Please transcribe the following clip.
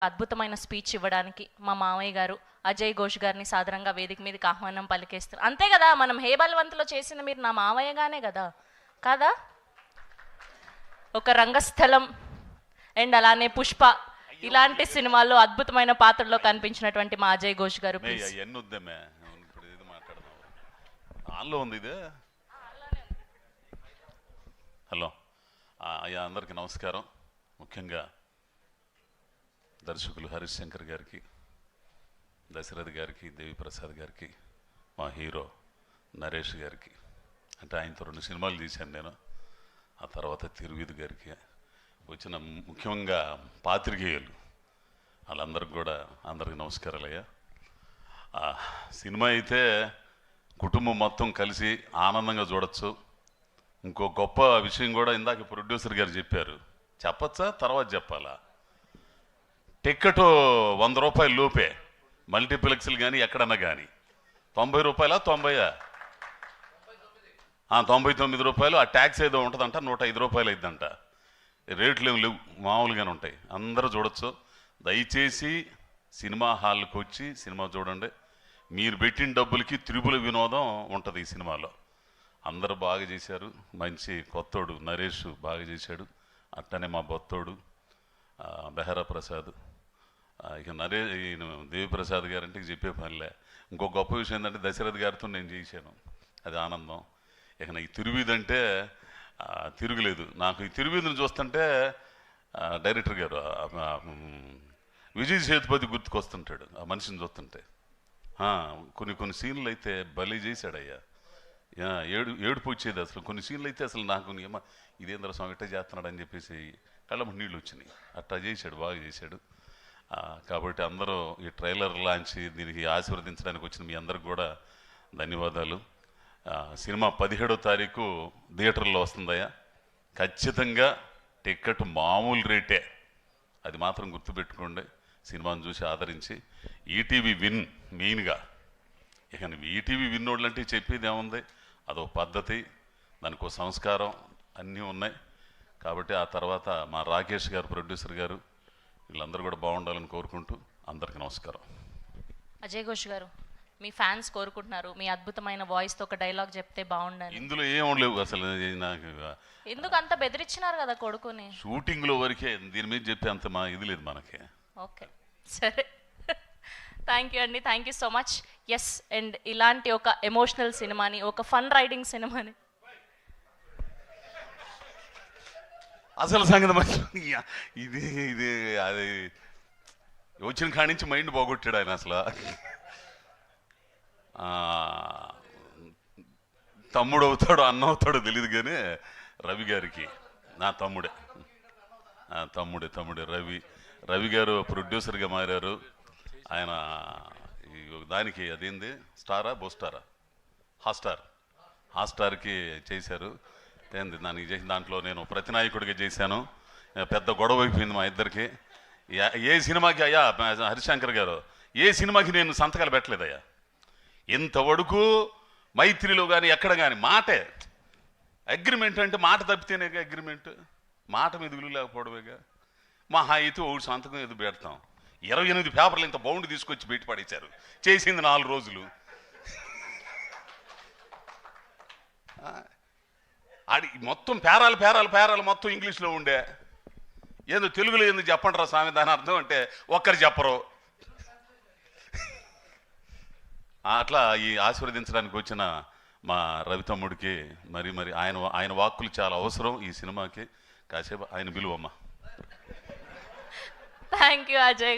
అద్భుతమైన స్పీచ్ ఇవ్వడానికి మా మామయ్య గారు అజయ్ ఘోష్ గారిని సాదరంగా వేదిక మీదకి ఆహ్వానం పలికేస్తారు. అంతే కదా, మనం హే బలవంతులో చేసిన మీరు నా మామయ్యగానే కదా కాదా? ఒక రంగస్థలం అండ్ అలానే పుష్ప ఇలాంటి సినిమాల్లో అద్భుతమైన పాత్రలో కనిపించినటువంటి మా అజయ్ ఘోష్ గారు. హలో అయ్యా, అందరికీ నమస్కారం. ముఖ్యంగా దర్శకులు హరీష్ శంకర్ గారికి, దశరథ్ గారికి, దేవిప్రసాద్ గారికి, మా హీరో నరేష్ గారికి, అంటే ఆయనతో 2 సినిమాలు తీశాను నేను. ఆ తర్వాత తిరువిధి గారికి వచ్చిన ముఖ్యంగా పాత్రికేయులు వాళ్ళందరికి కూడా అందరికి నమస్కారాలు అయ్యా. సినిమా అయితే కుటుంబం మొత్తం కలిసి ఆనందంగా చూడొచ్చు. ఇంకో గొప్ప విషయం కూడా ఇందాక ప్రొడ్యూసర్ గారు చెప్పారు, చెప్పచ్చా తర్వాత చెప్పాలా? టికెట్ 100 రూపాయల లోపే, మల్టీప్లెక్స్లు కానీ ఎక్కడన్నా కానీ. 90 రూపాయలా 90? 99 రూపాయలు. ఆ ట్యాక్స్ ఏదో ఉంటుందంట, 105 రూపాయలు అయిద్దంట. రేట్లు ఏమి లేవు, మామూలుగానే ఉంటాయి. అందరూ చూడొచ్చు. దయచేసి సినిమా హాల్కి వచ్చి సినిమా చూడండి. మీరు పెట్టిన డబ్బులకి త్రిపుల వినోదం ఉంటుంది ఈ సినిమాలో. అందరూ బాగా చేశారు. మంచి కొత్తోడు నరేష్ బాగా చేశాడు. అట్టనే మా బొత్తోడు బెహరా ప్రసాద్. ఇక ఈయన దేవిప్రసాద్ గారంటే చెప్పే పనిలే. ఇంకో గొప్ప విషయం ఏంటంటే దశరథ్ గారితో నేను చేశాను, అది ఆనందం. ఇక ఈ తిరువీధి అంటే తిరుగులేదు నాకు. ఈ తిరువీధిని చూస్తుంటే డైరెక్టర్ గారు విజయ్ సేతుపతి గుర్తుకొస్తుంటాడు ఆ మనిషిని చూస్తుంటే. కొన్ని సీన్లు అయితే బలి చేశాడయ్యా. ఏడుపు వచ్చేది అసలు. కొన్ని సీన్లు అయితే అసలు నాకు ఇదేంద్ర స్వామి ఇట్ట చేస్తున్నాడు అని చెప్పేసి కళ్ళము నీళ్ళు వచ్చినాయి. అట్టా చేశాడు, బాగా చేశాడు. కాబట్టి అందరూ ఈ ట్రైలర్ లాంచ్ దీనికి ఆశీర్వదించడానికి వచ్చిన మీ అందరికి కూడా ధన్యవాదాలు. సినిమా 17వ తారీఖు థియేటర్లో వస్తుందయ్యా. ఖచ్చితంగా టికెట్ మామూలు రేటే, అది మాత్రం గుర్తుపెట్టుకోండి. సినిమాను చూసి ఆదరించి ఈటీవీ విన్ మెయిన్గా. ఇక ఈటీవీ విన్నోళ్ళు అంటే చెప్పేది ఏముంది, అదొక పద్ధతి, దానికి ఒక సంస్కారం అన్నీ ఉన్నాయి. కాబట్టి ఆ తర్వాత మా రాకేష్ గారు ప్రొడ్యూసర్ గారు వీళ్ళందరూ కూడా బాగుండాలని కోరుకుంటూ అందరికీ నమస్కారం. అజయ్ ఘోష్ గారు, మీ ఫ్యాన్స్ కోరుకుంటున్నారు మీ అద్భుతమైన వాయిస్తో ఒక డైలాగ్ చెప్తే బాగుండాలి. ఇందులో ఏం లేవు అసలు. నాకు ఎందుకు అంత బెదిరించినారు కదా కొడుకుని? షూటింగ్లో వరకే, దీని మీద చెప్పే అంత మా ఇది లేదు మనకి. ఓకే, సరే. థ్యాంక్ యూ అండి, thank you so much. Yes, and ఇలాంటి ఒక ఎమోషనల్ సినిమాని, ఒక ఫన్ రైడింగ్ సినిమాని అసలు సంగతి మరి ఇది అది వచ్చిన కాడి నుంచి మైండ్ బాగొట్టాడు ఆయన అసలు. తమ్ముడు అవుతాడో అన్న అవుతాడో తెలియదు కానీ రవి గారికి, నా తమ్ముడే రవి గారు ప్రొడ్యూసర్గా మారారు. ఆయన దానికి అదేంది స్టారా బోస్టారా హాట్స్టార్కి చేశారు. ఏంది దానికి చేసిన దాంట్లో నేను ప్రతినాయకుడిగా చేశాను. పెద్ద గొడవ అయిపోయింది మా ఇద్దరికి. ఏ సినిమాకి అయ్యా హరిశంకర్ గారు, ఏ సినిమాకి నేను సంతకాలు పెట్టలేదయ్యా ఇంతవరకు. మైత్రిలో కానీ ఎక్కడ కానీ మాటే అగ్రిమెంట్. అంటే మాట తప్పితేనే అగ్రిమెంట్, మాట మీద విలువ లేకపోవడమేగా. మా అయితే ఒకటి సంతకం ఎదురు పెడతాం. 28 పేపర్లు ఇంత బౌండ్ తీసుకొచ్చి బయట పడేశారు. చేసింది 4 రోజులు. అది మొత్తం పేరాలు మొత్తం ఇంగ్లీష్లో ఉండే. ఏదో తెలుగులో ఏందో చెప్పండి రా స్వామి, దాని అర్థం అంటే ఒక్కరు చెప్పరు. అట్లా ఈ ఆశీర్వదించడానికి వచ్చిన మా రవి తమ్ముడికి మరి ఆయన వాక్కులు చాలా అవసరం ఈ సినిమాకి. కాసేపు ఆయన పిలువమ్మా. Thank you Ajay.